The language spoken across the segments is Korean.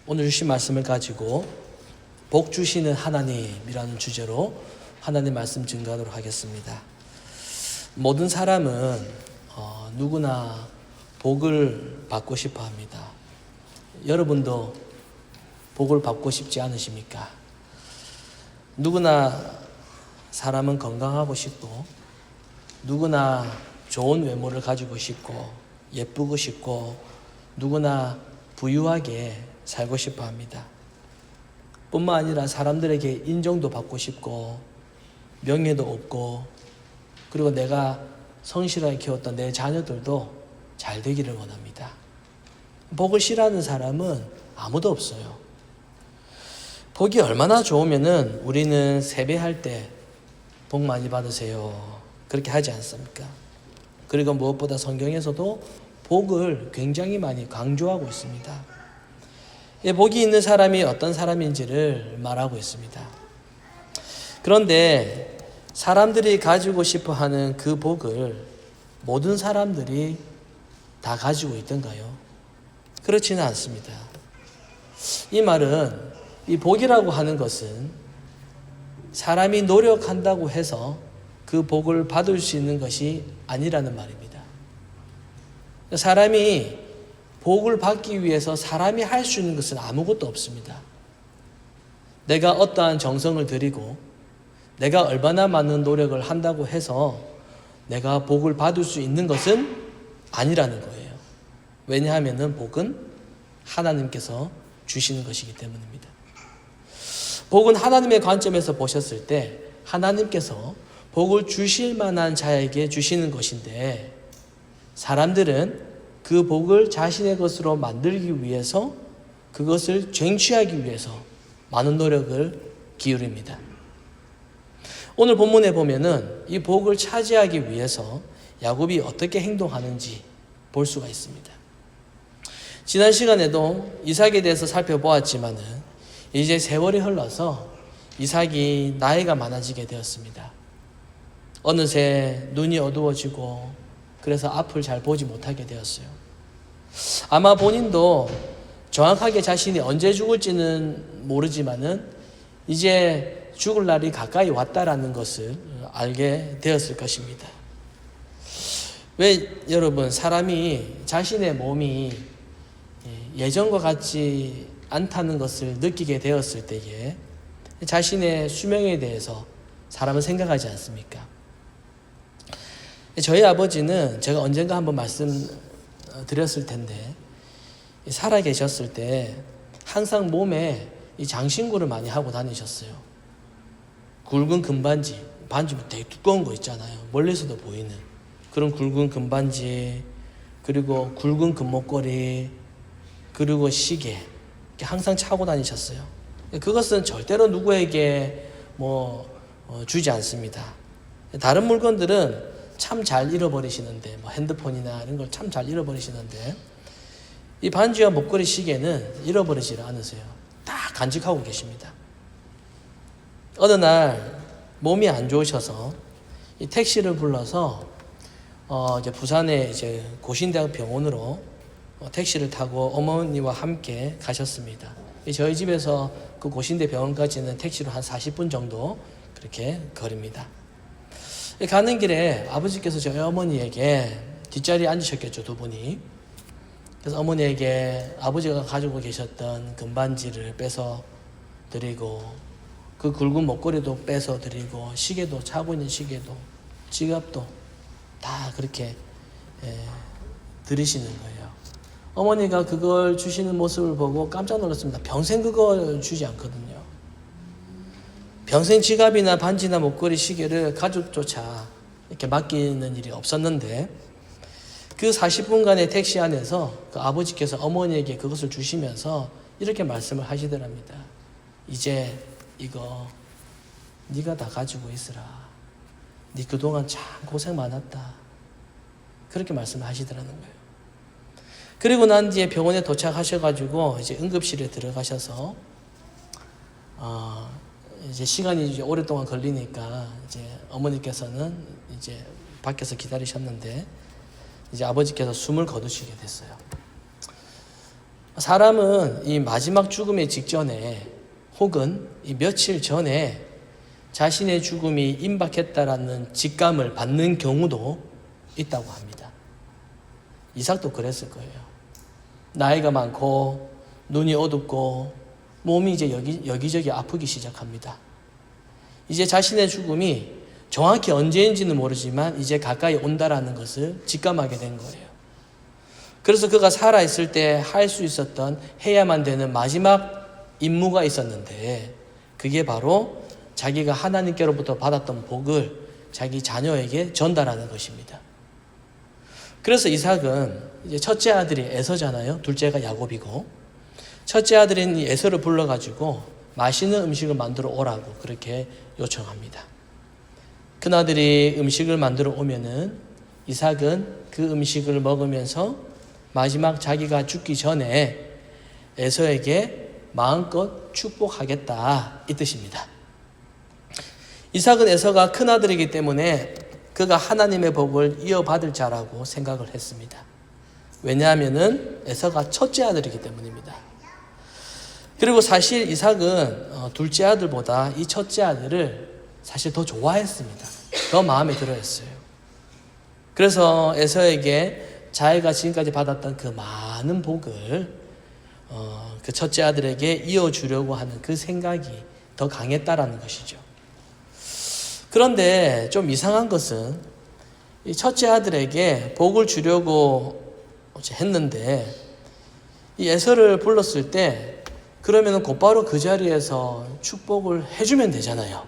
오늘 주신 말씀을 가지고 복 주시는 하나님이라는 주제로 하나님 말씀 증거하도록 하겠습니다. 모든 사람은 누구나 복을 받고 싶어 합니다. 여러분도 복을 받고 싶지 않으십니까? 누구나 사람은 건강하고 싶고, 누구나 좋은 외모를 가지고 싶고, 예쁘고 싶고, 누구나 부유하게 살고 싶어 합니다. 뿐만 아니라 사람들에게 인정도 받고 싶고, 명예도 얻고, 그리고 내가 성실하게 키웠던 내 자녀들도 잘 되기를 원합니다. 복을 싫어하는 사람은 아무도 없어요. 복이 얼마나 좋으면은 우리는 세배할 때 복 많이 받으세요, 그렇게 하지 않습니까? 그리고 무엇보다 성경에서도 복을 굉장히 많이 강조하고 있습니다. 복이 있는 사람이 어떤 사람인지를 말하고 있습니다. 그런데 사람들이 가지고 싶어 하는 그 복을 모든 사람들이 다 가지고 있던가요? 그렇지는 않습니다. 이 말은, 이 복이라고 하는 것은 사람이 노력한다고 해서 그 복을 받을 수 있는 것이 아니라는 말입니다. 사람이 복을 받기 위해서 사람이 할 수 있는 것은 아무것도 없습니다. 내가 어떠한 정성을 들이고 내가 얼마나 많은 노력을 한다고 해서 내가 복을 받을 수 있는 것은 아니라는 거예요. 왜냐하면 복은 하나님께서 주시는 것이기 때문입니다. 복은 하나님의 관점에서 보셨을 때 하나님께서 복을 주실 만한 자에게 주시는 것인데, 사람들은 그 복을 자신의 것으로 만들기 위해서, 그것을 쟁취하기 위해서 많은 노력을 기울입니다. 오늘 본문에 보면은 이 복을 차지하기 위해서 야곱이 어떻게 행동하는지 볼 수가 있습니다. 지난 시간에도 이삭에 대해서 살펴보았지만은 이제 세월이 흘러서 이삭이 나이가 많아지게 되었습니다. 어느새 눈이 어두워지고 그래서 앞을 잘 보지 못하게 되었어요. 아마 본인도 정확하게 자신이 언제 죽을지는 모르지만은 이제 죽을 날이 가까이 왔다라는 것을 알게 되었을 것입니다. 왜 여러분, 사람이 자신의 몸이 예전과 같지 않다는 것을 느끼게 되었을 때에 자신의 수명에 대해서 사람은 생각하지 않습니까? 저희 아버지는 제가 언젠가 한번 말씀드렸을 텐데, 살아 계셨을 때 항상 몸에 이 장신구를 많이 하고 다니셨어요. 굵은 금반지, 반지 되게 두꺼운 거 있잖아요. 멀리서도 보이는 그런 굵은 금반지, 그리고 굵은 금목걸이, 그리고 시계, 항상 차고 다니셨어요. 그것은 절대로 누구에게 주지 않습니다. 다른 물건들은 참 잘 잃어버리시는데, 핸드폰이나 이런 걸 참 잘 잃어버리시는데, 이 반지와 목걸이, 시계는 잃어버리지 않으세요. 다 간직하고 계십니다. 어느 날 몸이 안 좋으셔서 이 택시를 불러서 이제 부산의 이제 고신대학 병원으로 택시를 타고 어머니와 함께 가셨습니다. 저희 집에서 그 고신대 병원까지는 택시로 한 40분 정도 그렇게 거리입니다. 가는 길에 아버지께서 저희 어머니에게, 뒷자리에 앉으셨겠죠, 두 분이. 그래서 어머니에게 아버지가 가지고 계셨던 금반지를 뺏어 드리고, 그 굵은 목걸이도 뺏어 드리고, 시계도, 차고 있는 시계도, 지갑도 다 그렇게 드리시는 거예요. 어머니가 그걸 주시는 모습을 보고 깜짝 놀랐습니다. 평생 그걸 주지 않거든요. 평생 지갑이나 반지나 목걸이, 시계를 가족조차 이렇게 맡기는 일이 없었는데, 그 40분간의 택시 안에서 그 아버지께서 어머니에게 그것을 주시면서 이렇게 말씀을 하시더랍니다. 이제 이거 네가 다 가지고 있으라. 네 그동안 참 고생 많았다. 그렇게 말씀을 하시더라는 거예요. 그리고 난 뒤에 병원에 도착하셔가지고 이제 응급실에 들어가셔서 이제 시간이 이제 오랫동안 걸리니까 이제 어머니께서는 이제 밖에서 기다리셨는데, 이제 아버지께서 숨을 거두시게 됐어요. 사람은 이 마지막 죽음의 직전에 혹은 이 며칠 전에 자신의 죽음이 임박했다라는 직감을 받는 경우도 있다고 합니다. 이삭도 그랬을 거예요. 나이가 많고 눈이 어둡고 몸이 이제 여기저기 아프기 시작합니다. 이제 자신의 죽음이 정확히 언제인지는 모르지만 이제 가까이 온다라는 것을 직감하게 된 거예요. 그래서 그가 살아있을 때 할 수 있었던 해야만 되는 마지막 임무가 있었는데 그게 바로 자기가 하나님께로부터 받았던 복을 자기 자녀에게 전달하는 것입니다. 그래서 이삭은 이제 첫째 아들이 에서잖아요. 둘째가 야곱이고 첫째 아들인 이 에서를 불러가지고 맛있는 음식을 만들어 오라고 그렇게 요청합니다. 큰아들이 음식을 만들어 오면은 이삭은 그 음식을 먹으면서 마지막 자기가 죽기 전에 에서에게 마음껏 축복하겠다 이 뜻입니다. 이삭은 에서가 큰아들이기 때문에 그가 하나님의 복을 이어받을 자라고 생각을 했습니다. 왜냐하면은 에서가 첫째 아들이기 때문입니다. 그리고 사실 이삭은 둘째 아들보다 이 첫째 아들을 사실 더 좋아했습니다. 더 마음에 들어했어요. 그래서 에서에게 자기가 지금까지 받았던 그 많은 복을 그 첫째 아들에게 이어주려고 하는 그 생각이 더 강했다라는 것이죠. 그런데 좀 이상한 것은 이 첫째 아들에게 복을 주려고 했는데 이 에서를 불렀을 때 그러면 곧바로 그 자리에서 축복을 해주면 되잖아요.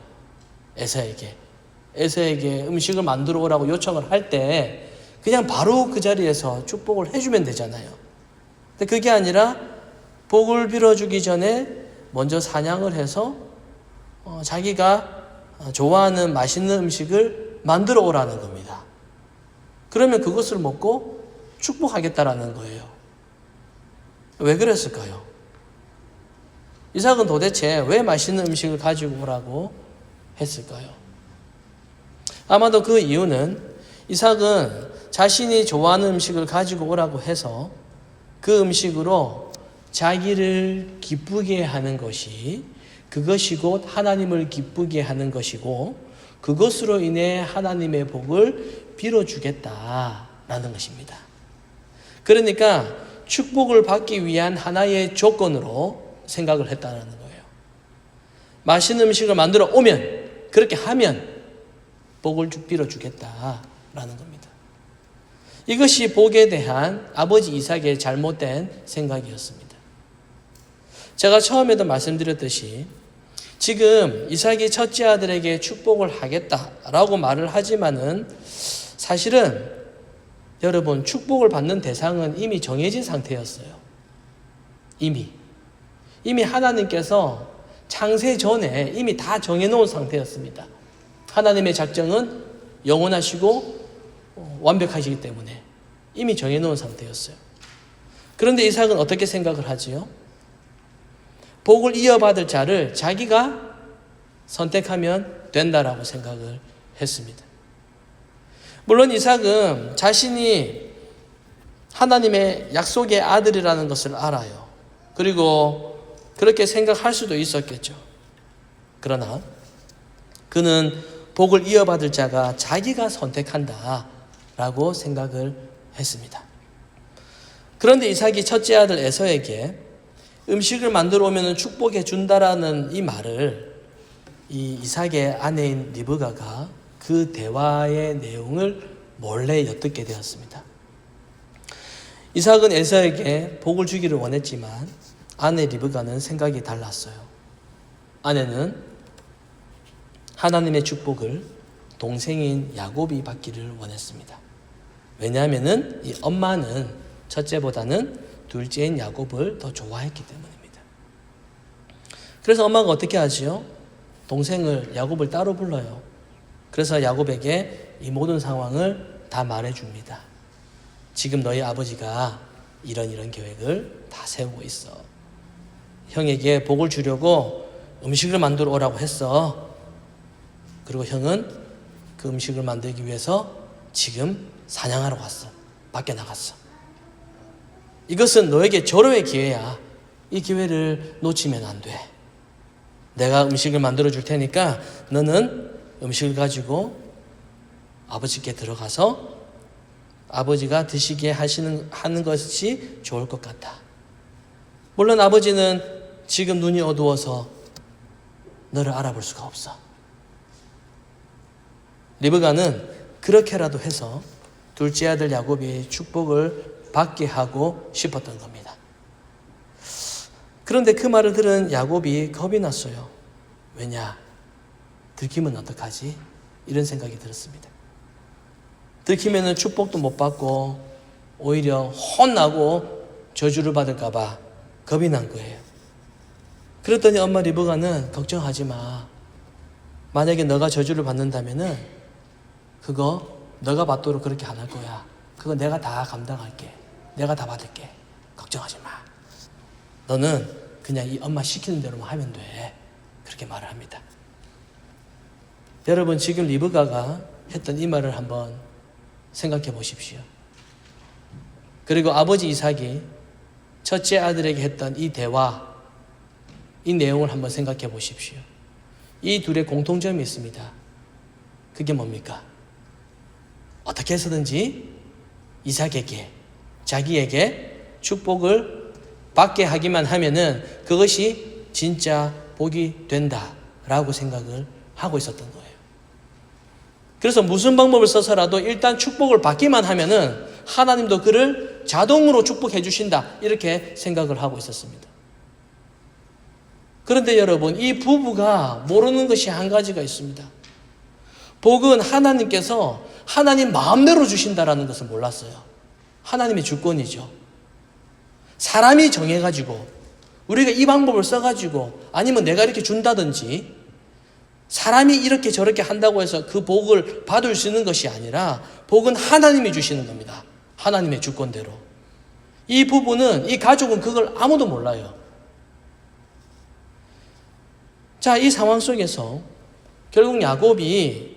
에서에게 음식을 만들어 오라고 요청을 할 때 그냥 바로 그 자리에서 축복을 해주면 되잖아요. 근데 그게 아니라 복을 빌어주기 전에 먼저 사냥을 해서 자기가 좋아하는 맛있는 음식을 만들어 오라는 겁니다. 그러면 그것을 먹고 축복하겠다라는 거예요. 왜 그랬을까요? 이삭은 도대체 왜 맛있는 음식을 가지고 오라고 했을까요? 아마도 그 이유는 이삭은 자신이 좋아하는 음식을 가지고 오라고 해서 그 음식으로 자기를 기쁘게 하는 것이 그것이 곧 하나님을 기쁘게 하는 것이고 그것으로 인해 하나님의 복을 빌어주겠다라는 것입니다. 그러니까 축복을 받기 위한 하나의 조건으로 생각을 했다는 거예요. 맛있는 음식을 만들어 오면 그렇게 하면 복을 빌어주겠다라는 겁니다. 이것이 복에 대한 아버지 이삭의 잘못된 생각이었습니다. 제가 처음에도 말씀드렸듯이 지금 이삭이 첫째 아들에게 축복을 하겠다라고 말을 하지만은 사실은 여러분 축복을 받는 대상은 이미 정해진 상태였어요. 이미 하나님께서 창세 전에 이미 다 정해놓은 상태였습니다. 하나님의 작정은 영원하시고 완벽하시기 때문에 이미 정해놓은 상태였어요. 그런데 이삭은 어떻게 생각을 하지요? 복을 이어받을 자를 자기가 선택하면 된다라고 생각을 했습니다. 물론 이삭은 자신이 하나님의 약속의 아들이라는 것을 알아요. 그리고 그렇게 생각할 수도 있었겠죠. 그러나 그는 복을 이어받을 자가 자기가 선택한다라고 생각을 했습니다. 그런데 이삭이 첫째 아들 에서에게 음식을 만들어 오면 축복해 준다라는 이 말을 이 이삭의 아내인 리브가가 그 대화의 내용을 몰래 엿듣게 되었습니다. 이삭은 에서에게 복을 주기를 원했지만 아내 리브가는 생각이 달랐어요. 아내는 하나님의 축복을 동생인 야곱이 받기를 원했습니다. 왜냐하면 이 엄마는 첫째보다는 둘째인 야곱을 더 좋아했기 때문입니다. 그래서 엄마가 어떻게 하지요? 동생을 야곱을 따로 불러요. 그래서 야곱에게 이 모든 상황을 다 말해줍니다. 지금 너희 아버지가 이런 계획을 다 세우고 있어. 형에게 복을 주려고 음식을 만들어 오라고 했어. 그리고 형은 그 음식을 만들기 위해서 지금 사냥하러 갔어. 밖에 나갔어. 이것은 너에게 절호의 기회야. 이 기회를 놓치면 안 돼. 내가 음식을 만들어 줄 테니까 너는 음식을 가지고 아버지께 들어가서 아버지가 드시게 하는 것이 좋을 것 같다. 물론 아버지는 지금 눈이 어두워서 너를 알아볼 수가 없어. 리브가는 그렇게라도 해서 둘째 아들 야곱이 축복을 받게 하고 싶었던 겁니다. 그런데 그 말을 들은 야곱이 겁이 났어요. 왜냐? 들키면 어떡하지? 이런 생각이 들었습니다. 들키면 축복도 못 받고 오히려 혼나고 저주를 받을까 봐 겁이 난 거예요. 그랬더니 엄마 리브가는 걱정하지 마. 만약에 너가 저주를 받는다면은 그거 너가 받도록 그렇게 안 할 거야. 그거 내가 다 감당할게. 내가 다 받을게. 걱정하지 마. 너는 그냥 이 엄마 시키는 대로만 하면 돼. 그렇게 말을 합니다. 여러분, 지금 리브가가 했던 이 말을 한번 생각해 보십시오. 그리고 아버지 이삭이 첫째 아들에게 했던 이 대화, 이 내용을 한번 생각해 보십시오. 이 둘의 공통점이 있습니다. 그게 뭡니까? 어떻게 해서든지 이삭에게, 자기에게 축복을 받게 하기만 하면은 그것이 진짜 복이 된다라고 생각을 하고 있었던 거예요. 그래서 무슨 방법을 써서라도 일단 축복을 받기만 하면은 하나님도 그를 자동으로 축복해 주신다, 이렇게 생각을 하고 있었습니다. 그런데 여러분, 이 부부가 모르는 것이 한 가지가 있습니다. 복은 하나님께서 하나님 마음대로 주신다라는 것을 몰랐어요. 하나님의 주권이죠. 사람이 정해가지고 우리가 이 방법을 써가지고 아니면 내가 이렇게 준다든지 사람이 이렇게 저렇게 한다고 해서 그 복을 받을 수 있는 것이 아니라 복은 하나님이 주시는 겁니다. 하나님의 주권대로. 이 부부는, 이 가족은 그걸 아무도 몰라요. 자, 이 상황 속에서 결국 야곱이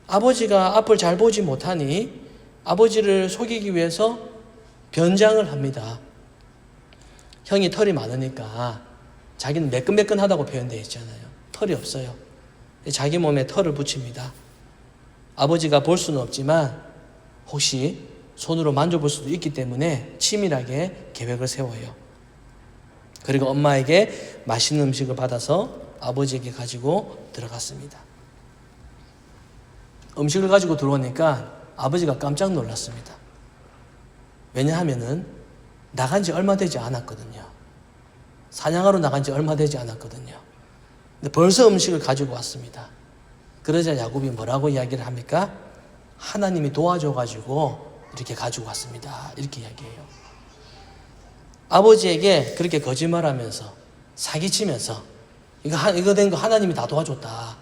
아버지가 앞을 잘 보지 못하니 아버지를 속이기 위해서 변장을 합니다. 형이 털이 많으니까 자기는 매끈매끈하다고 표현되어 있잖아요. 털이 없어요. 자기 몸에 털을 붙입니다. 아버지가 볼 수는 없지만 혹시 손으로 만져볼 수도 있기 때문에 치밀하게 계획을 세워요. 그리고 엄마에게 맛있는 음식을 받아서 아버지에게 가지고 들어갔습니다. 음식을 가지고 들어오니까 아버지가 깜짝 놀랐습니다. 왜냐하면은 나간 지 얼마 되지 않았거든요. 사냥하러 나간 지 얼마 되지 않았거든요. 근데 벌써 음식을 가지고 왔습니다. 그러자 야곱이 뭐라고 이야기를 합니까? 하나님이 도와줘가지고 이렇게 가지고 왔습니다. 이렇게 이야기해요. 아버지에게 그렇게 거짓말하면서 사기치면서 이거 된 거 하나님이 다 도와줬다,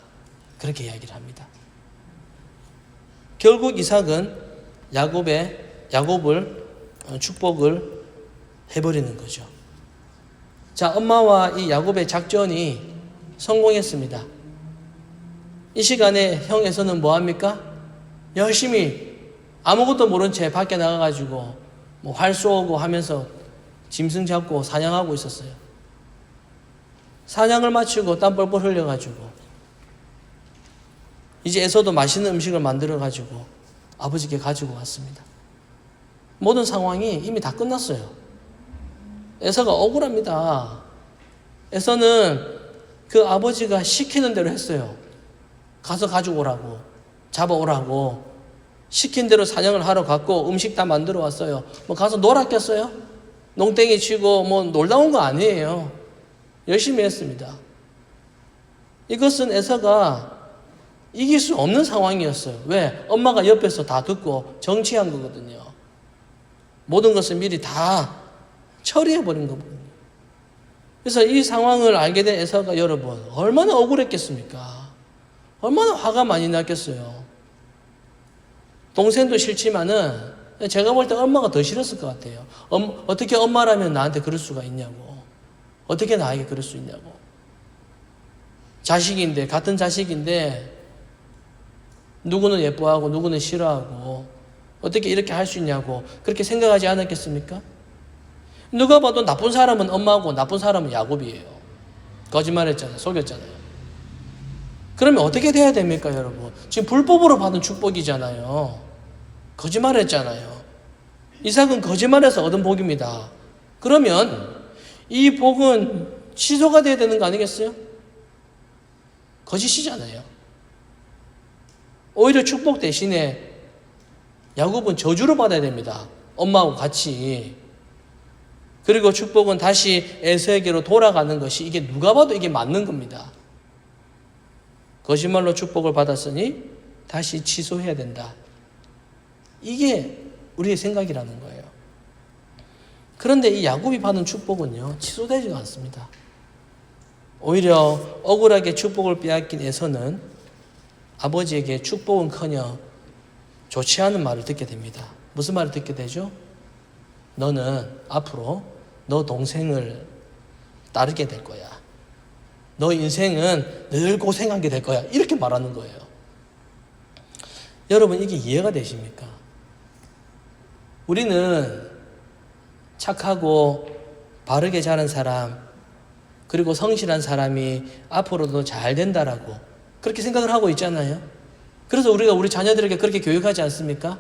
그렇게 이야기를 합니다. 결국 이삭은 야곱을 축복을 해버리는 거죠. 자, 엄마와 이 야곱의 작전이 성공했습니다. 이 시간에 형 에서는 뭐합니까? 열심히 아무것도 모른 채 밖에 나가가지고 뭐 활 쏘고 하면서 짐승 잡고 사냥하고 있었어요. 사냥을 마치고 땀 뻘뻘 흘려가지고 이제 에서도 맛있는 음식을 만들어가지고 아버지께 가지고 왔습니다. 모든 상황이 이미 다 끝났어요. 에서가 억울합니다. 에서는 그 아버지가 시키는 대로 했어요. 가서 가지고 오라고, 잡아오라고 시킨 대로 사냥을 하러 갔고 음식 다 만들어 왔어요. 뭐 가서 놀았겠어요? 농땡이 치고 뭐 놀다 온 거 아니에요. 열심히 했습니다. 이것은 에서가 이길 수 없는 상황이었어요. 왜? 엄마가 옆에서 다 듣고 정치한 거거든요. 모든 것을 미리 다 처리해버린 거거든요. 그래서 이 상황을 알게 된 에서가 여러분 얼마나 억울했겠습니까? 얼마나 화가 많이 났겠어요. 동생도 싫지만은 제가 볼 때 엄마가 더 싫었을 것 같아요. 어떻게 엄마라면 나한테 그럴 수가 있냐고. 어떻게 나에게 그럴 수 있냐고. 자식인데, 같은 자식인데 누구는 예뻐하고 누구는 싫어하고 어떻게 이렇게 할 수 있냐고 그렇게 생각하지 않았겠습니까? 누가 봐도 나쁜 사람은 엄마고 나쁜 사람은 야곱이에요. 거짓말했잖아요. 속였잖아요. 그러면 어떻게 돼야 됩니까, 여러분? 지금 불법으로 받은 축복이잖아요. 거짓말했잖아요. 이삭은 거짓말해서 얻은 복입니다. 그러면 이 복은 취소가 돼야 되는 거 아니겠어요? 거짓이잖아요. 오히려 축복 대신에 야곱은 저주를 받아야 됩니다. 엄마하고 같이. 그리고 축복은 다시 에서에게로 돌아가는 것이 이게 누가 봐도 이게 맞는 겁니다. 거짓말로 축복을 받았으니 다시 취소해야 된다. 이게 우리의 생각이라는 거예요. 그런데 이 야곱이 받은 축복은요, 취소되지가 않습니다. 오히려 억울하게 축복을 빼앗긴 에서는 아버지에게 축복은커녕 좋지 않은 말을 듣게 됩니다. 무슨 말을 듣게 되죠? 너는 앞으로 너 동생을 따르게 될 거야. 너 인생은 늘 고생하게 될 거야. 이렇게 말하는 거예요. 여러분, 이게 이해가 되십니까? 우리는 착하고 바르게 자란 사람, 그리고 성실한 사람이 앞으로도 잘 된다라고 그렇게 생각을 하고 있잖아요. 그래서 우리가 우리 자녀들에게 그렇게 교육하지 않습니까?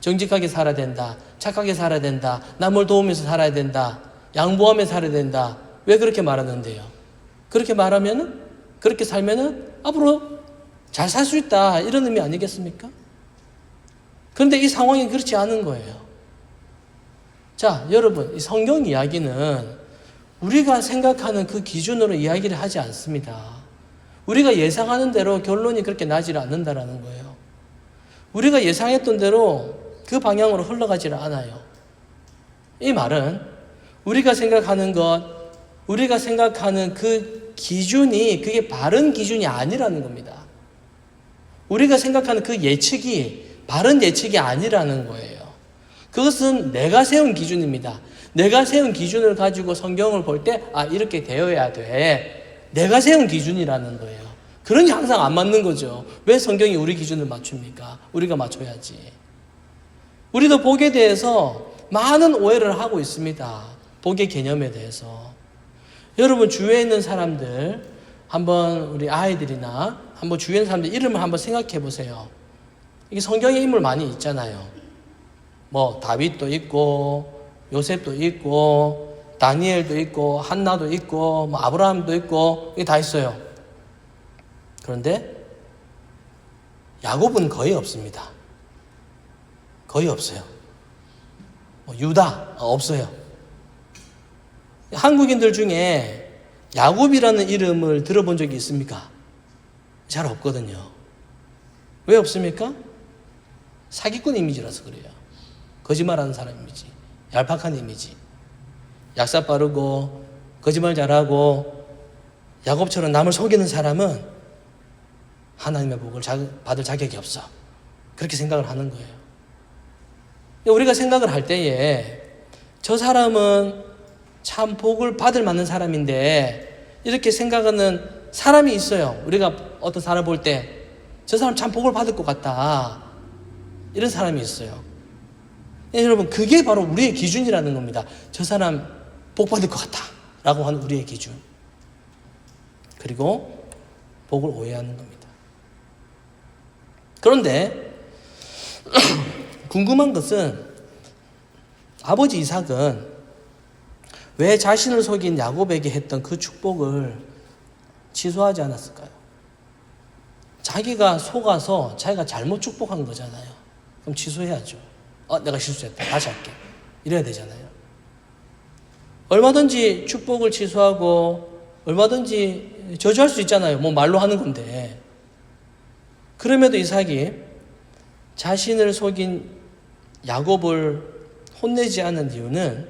정직하게 살아야 된다. 착하게 살아야 된다. 남을 도우면서 살아야 된다. 양보하며 살아야 된다. 왜 그렇게 말하는데요? 그렇게 말하면은, 그렇게 살면은 앞으로 잘 살 수 있다. 이런 의미 아니겠습니까? 그런데 이 상황이 그렇지 않은 거예요. 자, 여러분, 이 성경 이야기는 우리가 생각하는 그 기준으로 이야기를 하지 않습니다. 우리가 예상하는 대로 결론이 그렇게 나지를 않는다라는 거예요. 우리가 예상했던 대로 그 방향으로 흘러가지를 않아요. 이 말은 우리가 생각하는 것, 우리가 생각하는 그 기준이 그게 바른 기준이 아니라는 겁니다. 우리가 생각하는 그 예측이 바른 예측이 아니라는 거예요. 그것은 내가 세운 기준입니다. 내가 세운 기준을 가지고 성경을 볼 때, 아, 이렇게 되어야 돼. 내가 세운 기준이라는 거예요. 그러니 항상 안 맞는 거죠. 왜 성경이 우리 기준을 맞춥니까? 우리가 맞춰야지. 우리도 복에 대해서 많은 오해를 하고 있습니다. 복의 개념에 대해서. 여러분, 주위에 있는 사람들, 한번 우리 아이들이나 한번 주위에 있는 사람들 이름을 한번 생각해 보세요. 이게 성경에 인물 많이 있잖아요. 뭐 다윗도 있고 요셉도 있고 다니엘도 있고 한나도 있고 뭐 아브라함도 있고 이게 다 있어요. 그런데 야곱은 거의 없습니다. 거의 없어요. 뭐 유다 없어요. 한국인들 중에 야곱이라는 이름을 들어본 적이 있습니까? 잘 없거든요. 왜 없습니까? 사기꾼 이미지라서 그래요. 거짓말하는 사람 이미지, 얄팍한 이미지, 약사 빠르고 거짓말 잘하고 야곱처럼 남을 속이는 사람은 하나님의 복을 받을 자격이 없어. 그렇게 생각을 하는 거예요. 우리가 생각을 할 때에 저 사람은 참 복을 받을 만한 사람인데 이렇게 생각하는 사람이 있어요. 우리가 어떤 사람 볼 때 저 사람 참 복을 받을 것 같다. 이런 사람이 있어요. 여러분, 그게 바로 우리의 기준이라는 겁니다. 저 사람 복 받을 것 같다 라고 하는 우리의 기준. 그리고 복을 오해하는 겁니다. 그런데 궁금한 것은 아버지 이삭은 왜 자신을 속인 야곱에게 했던 그 축복을 취소하지 않았을까요? 자기가 속아서 자기가 잘못 축복한 거잖아요. 그럼 취소해야죠. 내가 실수했다. 다시 할게. 이래야 되잖아요. 얼마든지 축복을 취소하고 얼마든지 저주할 수 있잖아요. 뭐 말로 하는 건데. 그럼에도 이삭이 자신을 속인 야곱을 혼내지 않은 이유는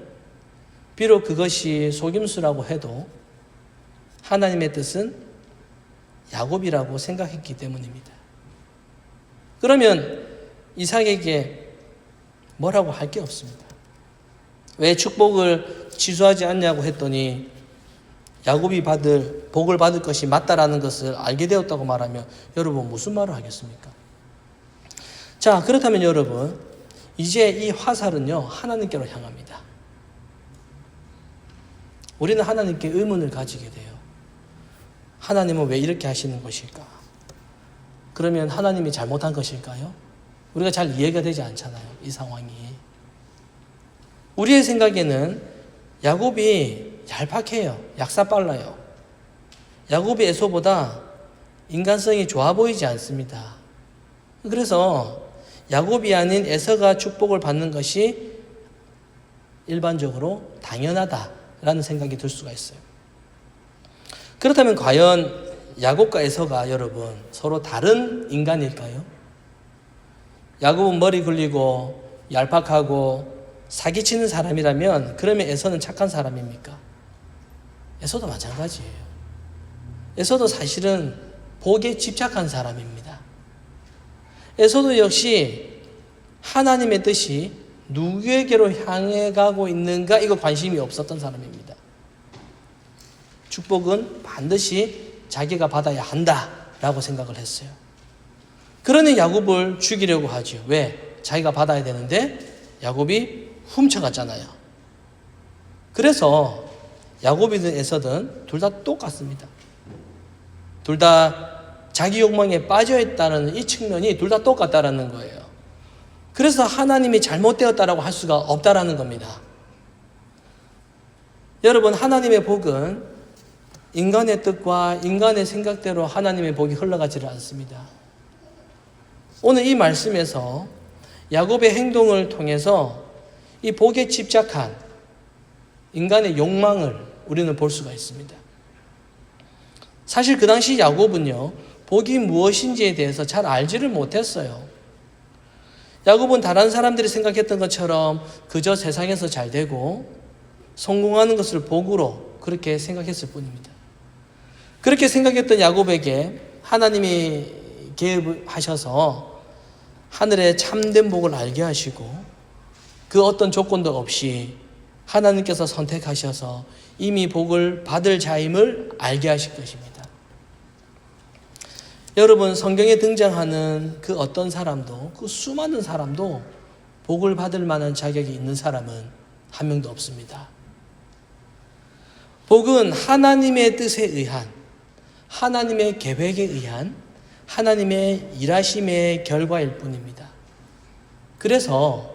비록 그것이 속임수라고 해도 하나님의 뜻은 야곱이라고 생각했기 때문입니다. 그러면 이삭에게 뭐라고 할 게 없습니다. 왜 축복을 취소하지 않냐고 했더니 야곱이 복을 받을 것이 맞다라는 것을 알게 되었다고 말하면 여러분 무슨 말을 하겠습니까? 자, 그렇다면 여러분 이제 이 화살은요 하나님께로 향합니다. 우리는 하나님께 의문을 가지게 돼요. 하나님은 왜 이렇게 하시는 것일까? 그러면 하나님이 잘못한 것일까요? 우리가 잘 이해가 되지 않잖아요, 이 상황이. 우리의 생각에는 야곱이 얄팍해요. 약사 빨라요. 야곱이 에서보다 인간성이 좋아 보이지 않습니다. 그래서 야곱이 아닌 에서가 축복을 받는 것이 일반적으로 당연하다라는 생각이 들 수가 있어요. 그렇다면 과연 야곱과 에서가 여러분 서로 다른 인간일까요? 야곱은 머리 굴리고 얄팍하고 사기치는 사람이라면 그러면 에서는 착한 사람입니까? 에서도 마찬가지예요. 에서도 사실은 복에 집착한 사람입니다. 에서도 역시 하나님의 뜻이 누구에게로 향해 가고 있는가 이거 관심이 없었던 사람입니다. 축복은 반드시 자기가 받아야 한다라고 생각을 했어요. 그러니 야곱을 죽이려고 하죠. 왜? 자기가 받아야 되는데 야곱이 훔쳐갔잖아요. 그래서 야곱이든 에서든 둘 다 똑같습니다. 둘 다 자기 욕망에 빠져있다는 이 측면이 둘 다 똑같다라는 거예요. 그래서 하나님이 잘못되었다라고 할 수가 없다라는 겁니다. 여러분, 하나님의 복은 인간의 뜻과 인간의 생각대로 하나님의 복이 흘러가지를 않습니다. 오늘 이 말씀에서 야곱의 행동을 통해서 이 복에 집착한 인간의 욕망을 우리는 볼 수가 있습니다. 사실 그 당시 야곱은요, 복이 무엇인지에 대해서 잘 알지를 못했어요. 야곱은 다른 사람들이 생각했던 것처럼 그저 세상에서 잘 되고 성공하는 것을 복으로 그렇게 생각했을 뿐입니다. 그렇게 생각했던 야곱에게 하나님이 개입하셔서 하늘의 참된 복을 알게 하시고 그 어떤 조건도 없이 하나님께서 선택하셔서 이미 복을 받을 자임을 알게 하실 것입니다. 여러분, 성경에 등장하는 그 어떤 사람도, 그 수많은 사람도 복을 받을 만한 자격이 있는 사람은 한 명도 없습니다. 복은 하나님의 뜻에 의한, 하나님의 계획에 의한, 하나님의 일하심의 결과일 뿐입니다. 그래서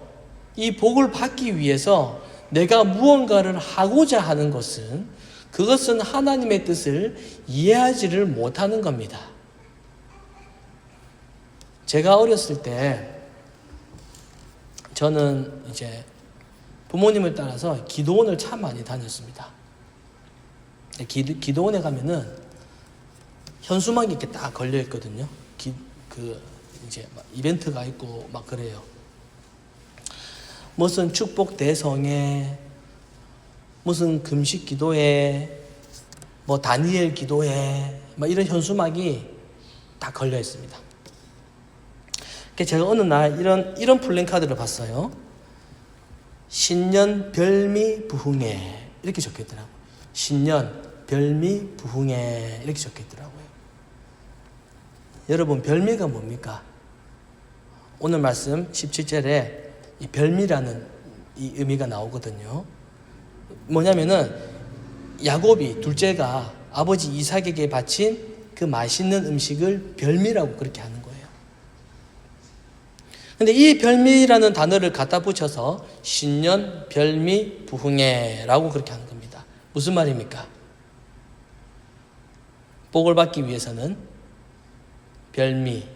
이 복을 받기 위해서 내가 무언가를 하고자 하는 것은 그것은 하나님의 뜻을 이해하지를 못하는 겁니다. 제가 어렸을 때 저는 이제 부모님을 따라서 기도원을 참 많이 다녔습니다. 기도원에 가면은 현수막이 이렇게 딱 걸려 있거든요. 이제 막 이벤트가 있고 막 그래요. 무슨 축복 대성회, 무슨 금식 기도회, 뭐 다니엘 기도회, 막 이런 현수막이 다 걸려 있습니다. 제가 어느 날 이런 플랜카드를 봤어요. 신년 별미 부흥회 이렇게 적혀있더라고요. 신년 별미 부흥회 이렇게 적혀있더라고요. 여러분, 별미가 뭡니까? 오늘 말씀 17절에 이 별미라는 이 의미가 나오거든요. 뭐냐면은 야곱이 둘째가 아버지 이삭에게 바친 그 맛있는 음식을 별미라고 그렇게 하는 거예요. 근데 이 별미라는 단어를 갖다 붙여서 신년 별미 부흥회라고 그렇게 하는 겁니다. 무슨 말입니까? 복을 받기 위해서는 별미,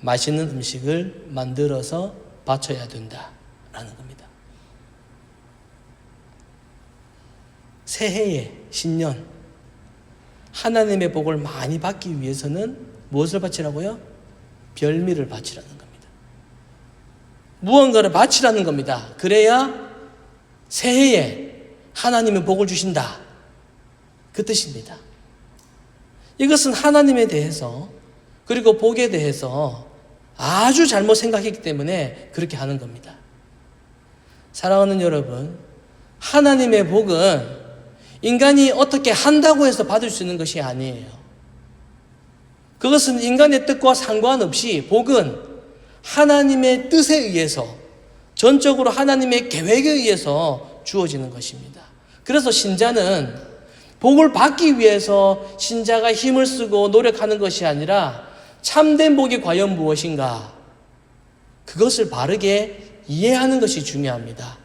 맛있는 음식을 만들어서 바쳐야 된다라는 겁니다. 새해에 신년 하나님의 복을 많이 받기 위해서는 무엇을 바치라고요? 별미를 바치라는 겁니다. 무언가를 바치라는 겁니다. 그래야 새해에 하나님의 복을 주신다. 그 뜻입니다. 이것은 하나님에 대해서 그리고 복에 대해서 아주 잘못 생각했기 때문에 그렇게 하는 겁니다. 사랑하는 여러분, 하나님의 복은 인간이 어떻게 한다고 해서 받을 수 있는 것이 아니에요. 그것은 인간의 뜻과 상관없이 복은 하나님의 뜻에 의해서, 전적으로 하나님의 계획에 의해서 주어지는 것입니다. 그래서 신자는 복을 받기 위해서 신자가 힘을 쓰고 노력하는 것이 아니라 참된 복이 과연 무엇인가? 그것을 바르게 이해하는 것이 중요합니다.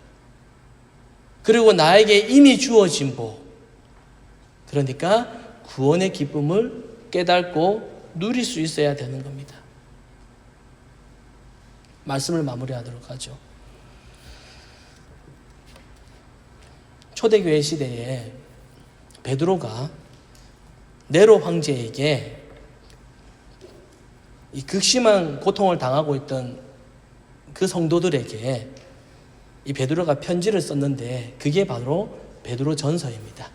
그리고 나에게 이미 주어진 복, 그러니까 구원의 기쁨을 깨닫고 누릴 수 있어야 되는 겁니다. 말씀을 마무리하도록 하죠. 초대교회 시대에 베드로가 네로 황제에게 이 극심한 고통을 당하고 있던 그 성도들에게 이 베드로가 편지를 썼는데 그게 바로 베드로 전서입니다.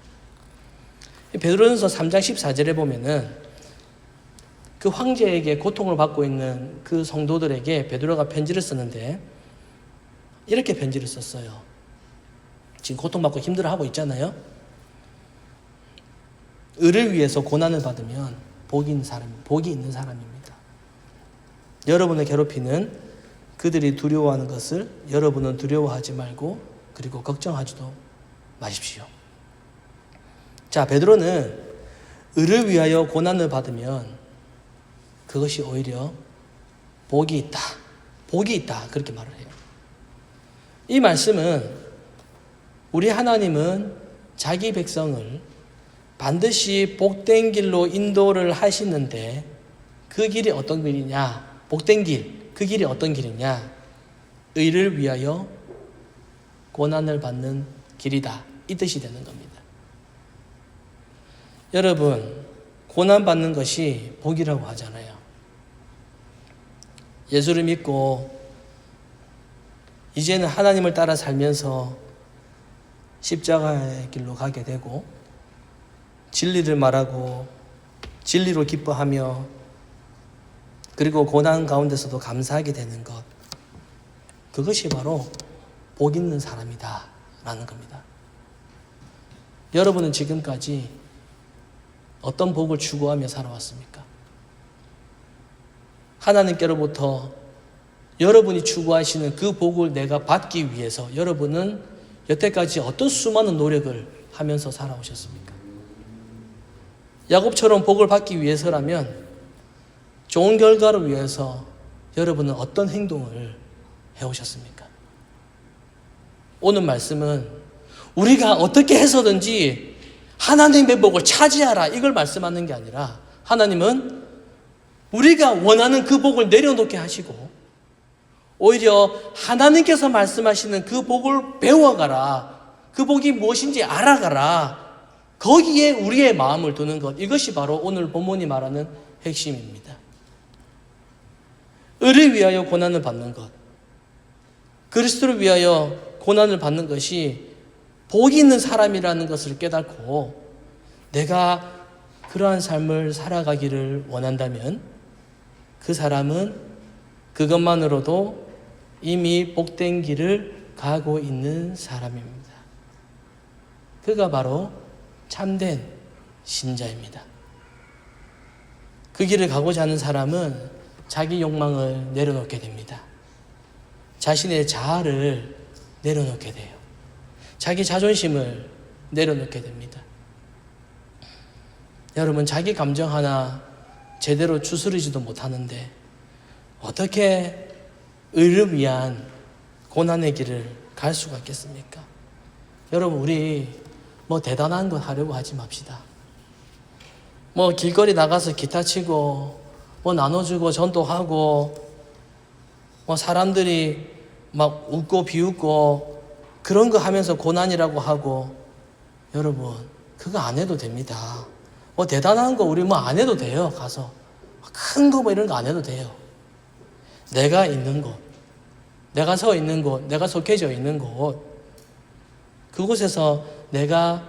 베드로전서 3장 14절에 보면은 그 황제에게 고통을 받고 있는 그 성도들에게 베드로가 편지를 썼는데 이렇게 편지를 썼어요. 지금 고통받고 힘들어하고 있잖아요. 의를 위해서 고난을 받으면 복이 있는 사람입니다. 여러분을 괴롭히는 그들이 두려워하는 것을 여러분은 두려워하지 말고 그리고 걱정하지도 마십시오. 자, 베드로는 의를 위하여 고난을 받으면 그것이 오히려 복이 있다 그렇게 말을 해요. 이 말씀은 우리 하나님은 자기 백성을 반드시 복된 길로 인도를 하시는데 그 길이 어떤 길이냐? 복된 길, 그 길이 어떤 길이냐? 의를 위하여 고난을 받는 길이다. 이 뜻이 되는 겁니다. 여러분, 고난받는 것이 복이라고 하잖아요. 예수를 믿고 이제는 하나님을 따라 살면서 십자가의 길로 가게 되고 진리를 말하고 진리로 기뻐하며 그리고 고난 가운데서도 감사하게 되는 것, 그것이 바로 복 있는 사람이다 라는 겁니다. 여러분은 지금까지 어떤 복을 추구하며 살아왔습니까? 하나님께로부터 여러분이 추구하시는 그 복을 내가 받기 위해서 여러분은 여태까지 어떤 수많은 노력을 하면서 살아오셨습니까? 야곱처럼 복을 받기 위해서라면 좋은 결과를 위해서 여러분은 어떤 행동을 해오셨습니까? 오늘 말씀은 우리가 어떻게 해서든지 하나님의 복을 차지하라 이걸 말씀하는 게 아니라 하나님은 우리가 원하는 그 복을 내려놓게 하시고 오히려 하나님께서 말씀하시는 그 복을 배워가라, 그 복이 무엇인지 알아가라, 거기에 우리의 마음을 두는 것, 이것이 바로 오늘 본문이 말하는 핵심입니다. 의를 위하여 고난을 받는 것, 그리스도를 위하여 고난을 받는 것이 복이 있는 사람이라는 것을 깨닫고 내가 그러한 삶을 살아가기를 원한다면 그 사람은 그것만으로도 이미 복된 길을 가고 있는 사람입니다. 그가 바로 참된 신자입니다. 그 길을 가고자 하는 사람은 자기 욕망을 내려놓게 됩니다. 자신의 자아를 내려놓게 돼요. 자기 자존심을 내려놓게 됩니다. 여러분, 자기 감정 하나 제대로 추스르지도 못하는데 어떻게 의를 위한 고난의 길을 갈 수가 있겠습니까? 여러분, 우리 대단한 거 하려고 하지 맙시다. 길거리 나가서 기타 치고 나눠주고 전도하고 사람들이 막 웃고 비웃고 그런 거 하면서 고난이라고 하고, 여러분 그거 안 해도 됩니다. 대단한 거 우리 안 해도 돼요. 가서 큰 거 이런 거 안 해도 돼요. 내가 있는 곳, 내가 서 있는 곳, 내가 속해져 있는 곳, 그곳에서 내가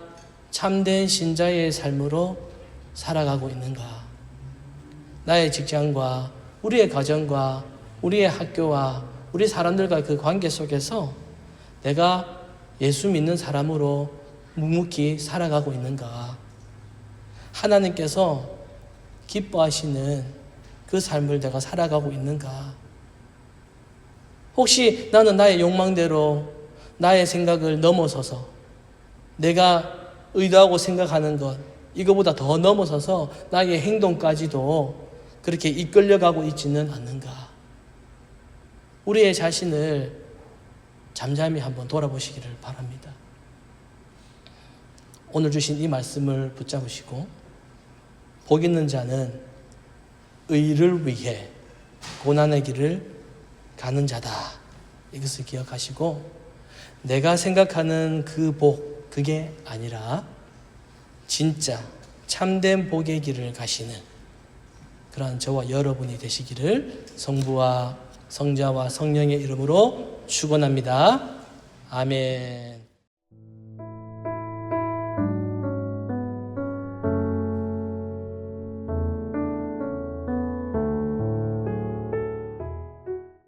참된 신자의 삶으로 살아가고 있는가? 나의 직장과 우리의 가정과 우리의 학교와 우리 사람들과 그 관계 속에서 내가 예수 믿는 사람으로 묵묵히 살아가고 있는가? 하나님께서 기뻐하시는 그 삶을 내가 살아가고 있는가? 혹시 나는 나의 욕망대로 나의 생각을 넘어서서 내가 의도하고 생각하는 것, 이거보다 더 넘어서서 나의 행동까지도 그렇게 이끌려가고 있지는 않는가? 우리의 자신을 잠잠히 한번 돌아보시기를 바랍니다. 오늘 주신 이 말씀을 붙잡으시고, 복 있는 자는 의를 위해 고난의 길을 가는 자다. 이것을 기억하시고, 내가 생각하는 그 복, 그게 아니라 진짜 참된 복의 길을 가시는 그러한 저와 여러분이 되시기를 성부와 성자와 성령의 이름으로 축원합니다. 아멘.